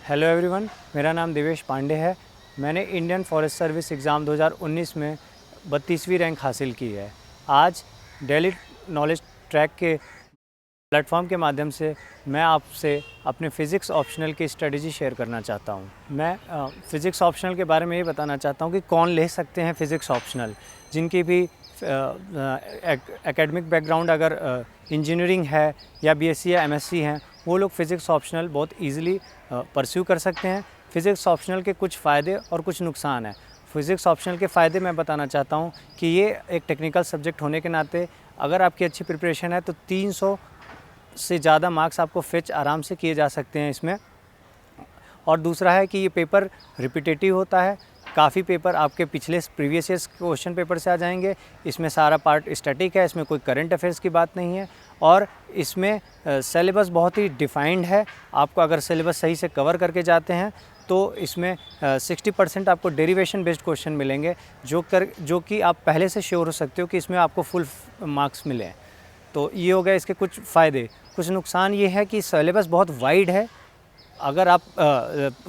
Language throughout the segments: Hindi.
हेलो एवरीवन, मेरा नाम देवेश पांडे है। मैंने इंडियन फॉरेस्ट सर्विस एग्ज़ाम 2019 में 32वीं रैंक हासिल की है। आज डेली नॉलेज ट्रैक के प्लेटफॉर्म के माध्यम से मैं आपसे अपने फ़िज़िक्स ऑप्शनल की स्ट्रेटजी शेयर करना चाहता हूँ। मैं फ़िज़िक्स ऑप्शनल के बारे में ये बताना चाहता हूँ कि कौन ले सकते हैं फ़िज़िक्स ऑप्शनल, जिनकी भी एकेडमिक बैकग्राउंड अगर इंजीनियरिंग है या बीएससी या एमएससी हैं, वो लोग फ़िज़िक्स ऑप्शनल बहुत ईज़िली परस्यू कर सकते हैं। फ़िज़िक्स ऑप्शनल के कुछ फ़ायदे और कुछ नुकसान हैं। फ़िज़िक्स ऑप्शनल के फ़ायदे मैं बताना चाहता हूँ कि ये एक टेक्निकल सब्जेक्ट होने के नाते अगर आपकी अच्छी प्रिपरेशन है तो 300 से ज़्यादा मार्क्स आपको फेच आराम से किए जा सकते हैं इसमें। और दूसरा है कि ये पेपर रिपीटेटिव होता है। काफ़ी पेपर आपके पिछले प्रीवियस ईयर्स क्वेश्चन पेपर से आ जाएंगे। इसमें सारा पार्ट स्टैटिक है, इसमें कोई करंट अफेयर्स की बात नहीं है और इसमें सिलेबस बहुत ही डिफाइंड है। आपको अगर सिलेबस सही से कवर करके जाते हैं तो इसमें 60% आपको डेरिवेशन बेस्ड क्वेश्चन मिलेंगे, जो कि आप पहले से श्योर हो सकते हो कि इसमें आपको फुल मार्क्स मिले। तो ये हो गया इसके कुछ फ़ायदे। कुछ नुकसान ये है कि सिलेबस बहुत वाइड है। अगर आप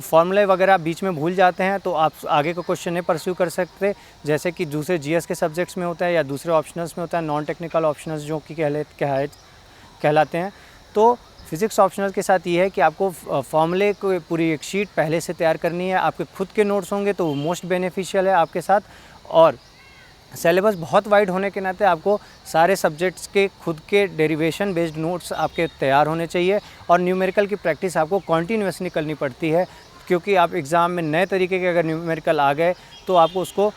फॉर्मूले वगैरह बीच में भूल जाते हैं तो आप आगे का क्वेश्चन नहीं परस्यू कर सकते, जैसे कि दूसरे जीएस के सब्जेक्ट्स में होता है या दूसरे ऑप्शनल्स में होता है, नॉन टेक्निकल ऑप्शनल्स जो कि कहलाते हैं। तो फिज़िक्स ऑप्शनल के साथ ये है कि आपको फॉर्मूले को पूरी एक शीट पहले से तैयार करनी है। आपके खुद के नोट्स होंगे तो वो मोस्ट बेनिफिशियल है आपके साथ। और सिलेबस बहुत वाइड होने के नाते आपको सारे सब्जेक्ट्स के खुद के डेरिवेशन बेस्ड नोट्स आपके तैयार होने चाहिए और न्यूमेरिकल की प्रैक्टिस आपको कॉन्टीन्यूसली करनी पड़ती है, क्योंकि आप एग्ज़ाम में नए तरीके के अगर न्यूमेरिकल आ गए तो आपको उसको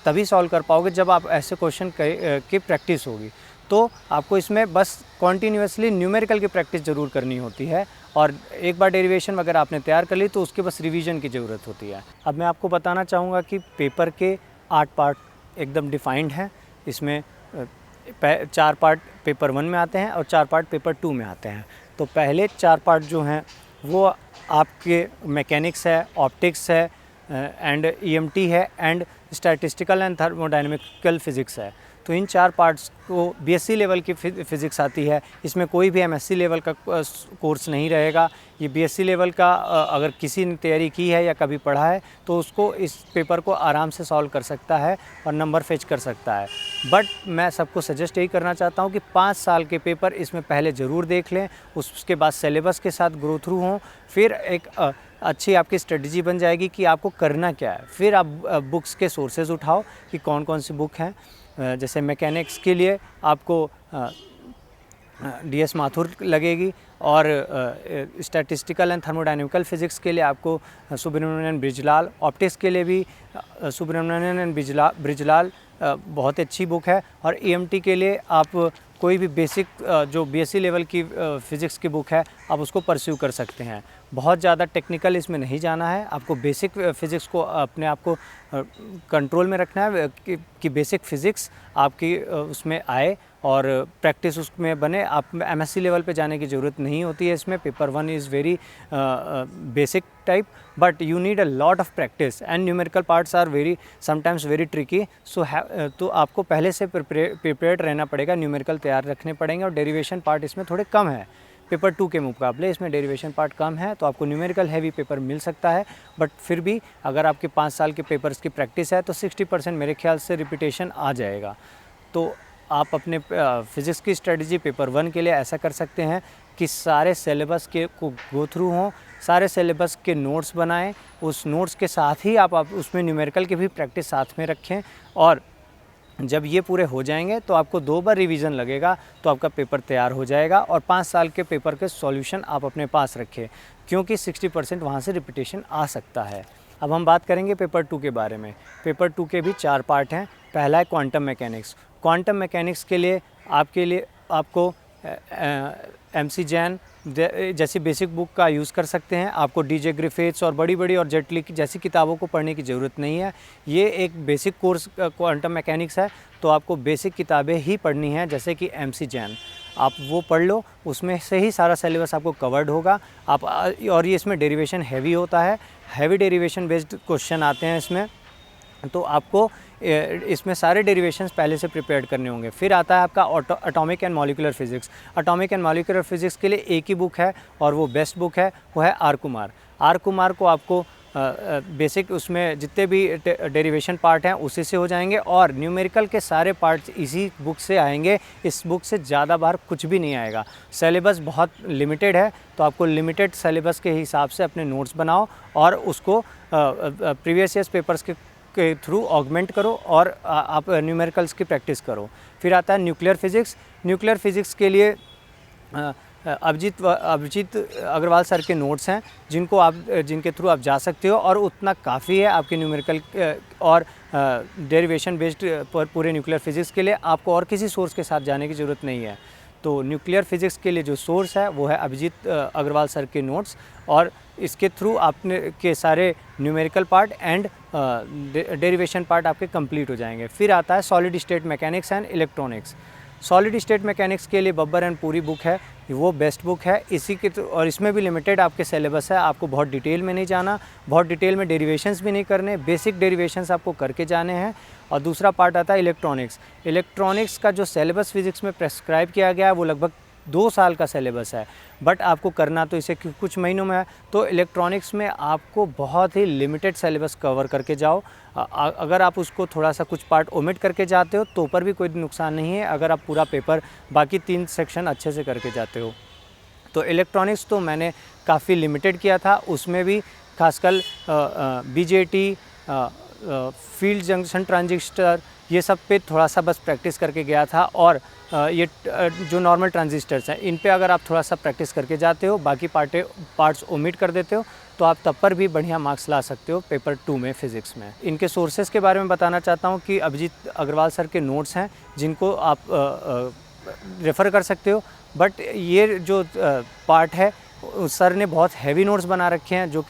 तभी सॉल्व कर पाओगे जब आप ऐसे क्वेश्चन की प्रैक्टिस होगी। तो आपको इसमें बस कॉन्टीन्यूसली न्यूमेरिकल की प्रैक्टिस ज़रूर करनी होती है और एक बार डेरिवेशन वगैरह आपने तैयार कर ली तो उसके बस रिवीजन की ज़रूरत होती है। अब मैं आपको बताना चाहूँगा कि पेपर के 8 पार्ट एकदम डिफाइंड है। इसमें 4 पार्ट पेपर 1 में आते हैं और 4 पार्ट पेपर 2 में आते हैं। तो पहले 4 पार्ट जो हैं वो आपके मैकेनिक्स है, ऑप्टिक्स है एंड ईएमटी है and statistical and thermodynamical physics है। तो इन 4 पार्ट्स को बीएससी लेवल की फ़िज़िक्स आती है। इसमें कोई भी एमएससी लेवल का कोर्स नहीं रहेगा। ये बीएससी लेवल का अगर किसी ने तैयारी की है या कभी पढ़ा है तो उसको इस पेपर को आराम से सॉल्व कर सकता है और नंबर फेच कर सकता है। बट मैं सबको सजेस्ट यही करना चाहता हूँ कि 5 साल के पेपर इसमें पहले ज़रूर देख लें, उसके बाद सिलेबस के साथ ग्रो थ्रू हों, फिर एक अच्छी आपकी स्ट्रेटजी बन जाएगी कि आपको करना क्या है। फिर आप बुक्स के सोर्सेज उठाओ कि कौन कौन सी बुक हैं। जैसे मैकेनिक्स के लिए आपको डीएस माथुर लगेगी और स्टैटिस्टिकल एंड थर्मोडायनेमिकल फ़िज़िक्स के लिए आपको सुब्रमण्यन ब्रिजलाल, ऑप्टिक्स के लिए भी सुब्रमण्यन एंड ब्रिजलाल बहुत अच्छी बुक है और ईएमटी के लिए आप कोई भी बेसिक जो बीएससी लेवल की फ़िज़िक्स की बुक है आप उसको परस्यू कर सकते हैं। बहुत ज़्यादा टेक्निकल इसमें नहीं जाना है, आपको बेसिक फ़िज़िक्स को अपने आप को कंट्रोल में रखना है कि बेसिक फ़िज़िक्स आपकी उसमें आए और प्रैक्टिस उसमें बने। आप एमएससी लेवल पे जाने की ज़रूरत नहीं होती है इसमें। Paper 1 is very basic type but you need a lot of practice and numerical parts are very sometimes very tricky. तो आपको पहले से प्रिपेयर्ड रहना पड़ेगा, न्यूमेरिकल तैयार रखने पड़ेंगे और डेरिवेशन पार्ट इसमें थोड़े कम है। पेपर 2 के मुकाबले इसमें डेरिवेशन पार्ट कम है तो आपको न्यूमेरिकल हैवी पेपर मिल सकता है। बट फिर भी अगर आपके 5 साल के पेपर्स की प्रैक्टिस है तो 60% मेरे ख्याल से रिपीटेशन आ जाएगा। तो आप अपने फ़िज़िक्स की स्ट्रेटजी पेपर 1 के लिए ऐसा कर सकते हैं कि सारे सिलेबस के को गो थ्रू हों, सारे सिलेबस के नोट्स बनाएं, उस नोट्स के साथ ही आप उसमें न्यूमेरिकल की भी प्रैक्टिस साथ में रखें और जब ये पूरे हो जाएंगे तो आपको 2 बार रिवीजन लगेगा तो आपका पेपर तैयार हो जाएगा और 5 साल के पेपर के सॉल्यूशन आप अपने पास रखें, क्योंकि 60% वहाँ से रिपीटेशन आ सकता है। अब हम बात करेंगे पेपर 2 के बारे में। पेपर 2 के भी 4 पार्ट हैं। पहला है क्वांटम मैकेनिक्स। क्वांटम मैकेनिक्स के लिए आपको एमसी जैन जैसी बेसिक बुक का यूज़ कर सकते हैं। आपको डीजे ग्रिफिथ्स और बड़ी और जेटली की जैसी किताबों को पढ़ने की ज़रूरत नहीं है। ये एक बेसिक कोर्स क्वांटम मैकेनिक्स है तो आपको बेसिक किताबें ही पढ़नी हैं, जैसे कि एमसी जैन आप वो पढ़ लो, उसमें से ही सारा सिलेबस आपको कवर्ड होगा। और ये इसमें डेरिवेशन हैवी होता है, हैवी डेरिवेशन बेस्ड क्वेश्चन आते हैं इसमें, तो आपको इसमें सारे डेरिवेशंस पहले से प्रिपेयर्ड करने होंगे। फिर आता है आपका atomic and molecular physics. Atomic and molecular physics के लिए एक ही बुक है और वो बेस्ट बुक है, वो है आर कुमार। आर कुमार को आपको बेसिक उसमें जितने भी डेरिवेशन पार्ट हैं उसी से हो जाएंगे और न्यूमेरिकल के सारे पार्ट्स इसी बुक से आएंगे। इस बुक से ज़्यादा बाहर कुछ भी नहीं आएगा। सिलेबस बहुत लिमिटेड है, तो आपको लिमिटेड सिलेबस के हिसाब से अपने नोट्स बनाओ और उसको प्रीवियस ईयर्स पेपर्स के थ्रू ऑगमेंट करो और आप न्यूमेरिकल्स की प्रैक्टिस करो। फिर आता है न्यूक्लियर फिज़िक्स। न्यूक्लियर फिज़िक्स के लिए अभिजीत अग्रवाल सर के नोट्स हैं जिनके थ्रू आप जा सकते हो और उतना काफ़ी है आपके न्यूमेरिकल और डेरिवेशन बेस्ड पूरे न्यूक्लियर फिज़िक्स के लिए। आपको और किसी सोर्स के साथ जाने की ज़रूरत नहीं है। तो न्यूक्लियर फिज़िक्स के लिए जो सोर्स है वो है अभिजीत अग्रवाल सर के नोट्स और इसके थ्रू आपने के सारे numerical part and derivation part आपके कंप्लीट हो जाएंगे। फिर आता है solid state mechanics and electronics. Solid state mechanics के लिए बब्बर एंड पूरी बुक है, वो बेस्ट बुक है। इसी के और इसमें भी लिमिटेड आपके सिलेबस है, आपको बहुत डिटेल में नहीं जाना, बहुत डिटेल में डेरिवेशंस भी नहीं करने, बेसिक डेरिवेशंस आपको करके जाने हैं। और दूसरा पार्ट आता है इलेक्ट्रॉनिक्स। इलेक्ट्रॉनिक्स का जो सिलेबस फिज़िक्स में प्रेस्क्राइब किया गया है वो लगभग 2 साल का सिलेबस है, बट आपको करना तो इसे कुछ महीनों में है। तो इलेक्ट्रॉनिक्स में आपको बहुत ही लिमिटेड सिलेबस कवर करके जाओ। अगर आप उसको थोड़ा सा कुछ पार्ट ओमिट करके जाते हो तो पर भी कोई नुकसान नहीं है, अगर आप पूरा पेपर बाकी 3 सेक्शन अच्छे से करके जाते हो। तो इलेक्ट्रॉनिक्स तो मैंने काफ़ी लिमिटेड किया था, उसमें भी खासकर बीजेटी, फील्ड जंक्शन ट्रांजिस्टर, ये सब पे थोड़ा सा बस प्रैक्टिस करके गया था। और ये जो नॉर्मल ट्रांजिस्टर्स हैं इन पे अगर आप थोड़ा सा प्रैक्टिस करके जाते हो, बाकी पार्ट्स ओमिट कर देते हो, तो आप तब पर भी बढ़िया मार्क्स ला सकते हो पेपर 2 में फ़िज़िक्स में। इनके सोर्सेज़ के बारे में बताना चाहता हूँ कि अभिजीत अग्रवाल सर के नोट्स हैं जिनको आप रेफ़र कर सकते हो। बट ये जो पार्ट है सर ने बहुत हैवी नोट्स बना रखे हैं जो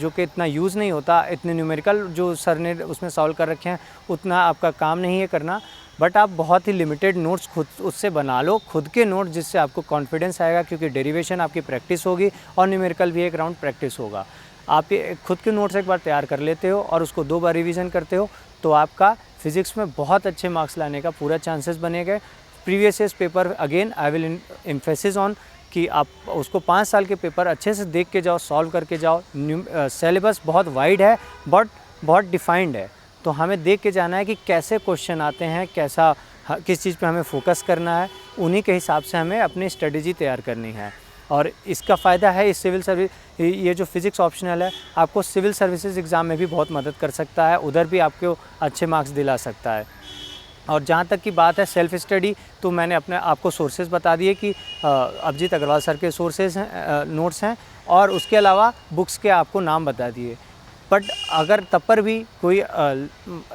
कि इतना यूज़ नहीं होता। इतने न्यूमेरिकल जो सर ने उसमें सॉल्व कर रखे हैं उतना आपका काम नहीं है करना, बट आप बहुत ही लिमिटेड नोट्स खुद उससे बना लो, खुद के नोट्स, जिससे आपको कॉन्फिडेंस आएगा, क्योंकि डेरिवेशन आपकी प्रैक्टिस होगी और न्यूमेरिकल भी एक राउंड प्रैक्टिस होगा। आप ये खुद के नोट्स एक बार तैयार कर लेते हो और उसको 2 बार रिवीजन करते हो तो आपका फ़िज़िक्स में बहुत अच्छे मार्क्स लाने का पूरा चांसेस बनेगा। Previous years paper again I will emphasis on कि आप उसको 5 साल के पेपर अच्छे से देख के जाओ, सॉल्व करके जाओ। सिलेबस बहुत वाइड है बट बहुत डिफाइंड है, तो हमें देख के जाना है कि कैसे क्वेश्चन आते हैं, किस चीज़ पे हमें फोकस करना है, उन्हीं के हिसाब से हमें अपनी स्ट्रेटजी तैयार करनी है। और इसका फ़ायदा है इस सिविल सर्विस, ये जो फिज़िक्स ऑप्शनल है आपको सिविल सर्विसेज एग्ज़ाम में भी बहुत मदद कर सकता है, उधर भी आपको अच्छे मार्क्स दिला सकता है। और जहाँ तक की बात है सेल्फ़ स्टडी, तो मैंने अपने आपको सोर्सेज़ बता दिए कि अभिजीत अग्रवाल सर के सोर्सेज़ हैं, नोट्स हैं, और उसके अलावा बुक्स के आपको नाम बता दिए। बट अगर तब पर भी कोई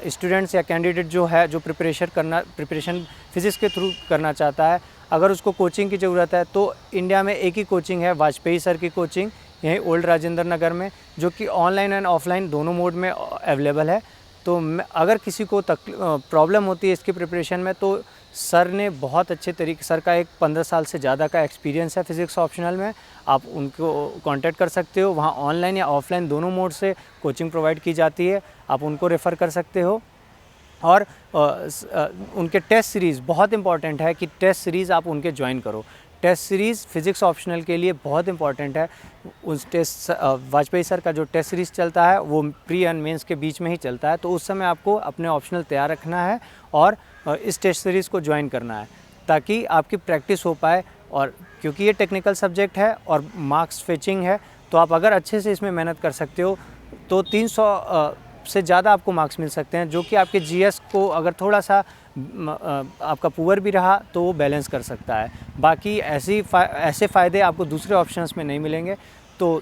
स्टूडेंट्स या कैंडिडेट जो है जो प्रिपरेशन फ़िज़िक्स के थ्रू करना चाहता है, अगर उसको कोचिंग की ज़रूरत है तो इंडिया में एक ही कोचिंग है, वाजपेयी सर की कोचिंग, यहीं ओल्ड राजेंद्र नगर में, जो कि ऑनलाइन एंड ऑफलाइन दोनों मोड में अवेलेबल है। तो अगर किसी को प्रॉब्लम होती है इसकी प्रिपरेशन में, तो सर ने बहुत अच्छे तरीके, सर का एक 15 साल से ज़्यादा का एक्सपीरियंस है फ़िज़िक्स ऑप्शनल में, आप उनको कांटेक्ट कर सकते हो। वहाँ ऑनलाइन या ऑफलाइन दोनों मोड से कोचिंग प्रोवाइड की जाती है, आप उनको रेफ़र कर सकते हो। और उनके टेस्ट सीरीज़ बहुत इंपॉर्टेंट है कि टेस्ट सीरीज़ आप उनके ज्वाइन करो। टेस्ट सीरीज़ फ़िज़िक्स ऑप्शनल के लिए बहुत इंपॉर्टेंट है। उस टेस्ट वाजपेयी सर का जो टेस्ट सीरीज़ चलता है वो प्री एंड मेंस के बीच में ही चलता है, तो उस समय आपको अपने ऑप्शनल तैयार रखना है और इस टेस्ट सीरीज़ को ज्वाइन करना है ताकि आपकी प्रैक्टिस हो पाए। और क्योंकि ये टेक्निकल सब्जेक्ट है और मार्क्स फेचिंग है, तो आप अगर अच्छे से इसमें मेहनत कर सकते हो तो 300 से ज़्यादा आपको मार्क्स मिल सकते हैं, जो कि आपके जीएस को अगर थोड़ा सा आपका पुअर भी रहा तो वो बैलेंस कर सकता है। बाकी ऐसे फ़ायदे आपको दूसरे ऑप्शंस में नहीं मिलेंगे। तो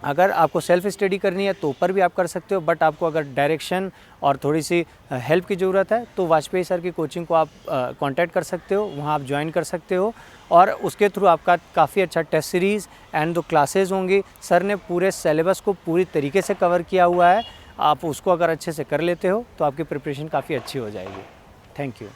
अगर आपको सेल्फ़ स्टडी करनी है तो ऊपर भी आप कर सकते हो, बट आपको अगर डायरेक्शन और थोड़ी सी हेल्प की ज़रूरत है तो वाजपेयी सर की कोचिंग को आप कांटेक्ट कर सकते हो, वहाँ आप ज्वाइन कर सकते हो और उसके थ्रू आपका काफ़ी अच्छा टेस्ट सीरीज़ एंड जो क्लासेस होंगी, सर ने पूरे सिलेबस को पूरी तरीके से कवर किया हुआ है। आप उसको अगर अच्छे से कर लेते हो तो आपकी प्रिपरेशन काफ़ी अच्छी हो जाएगी। Thank you.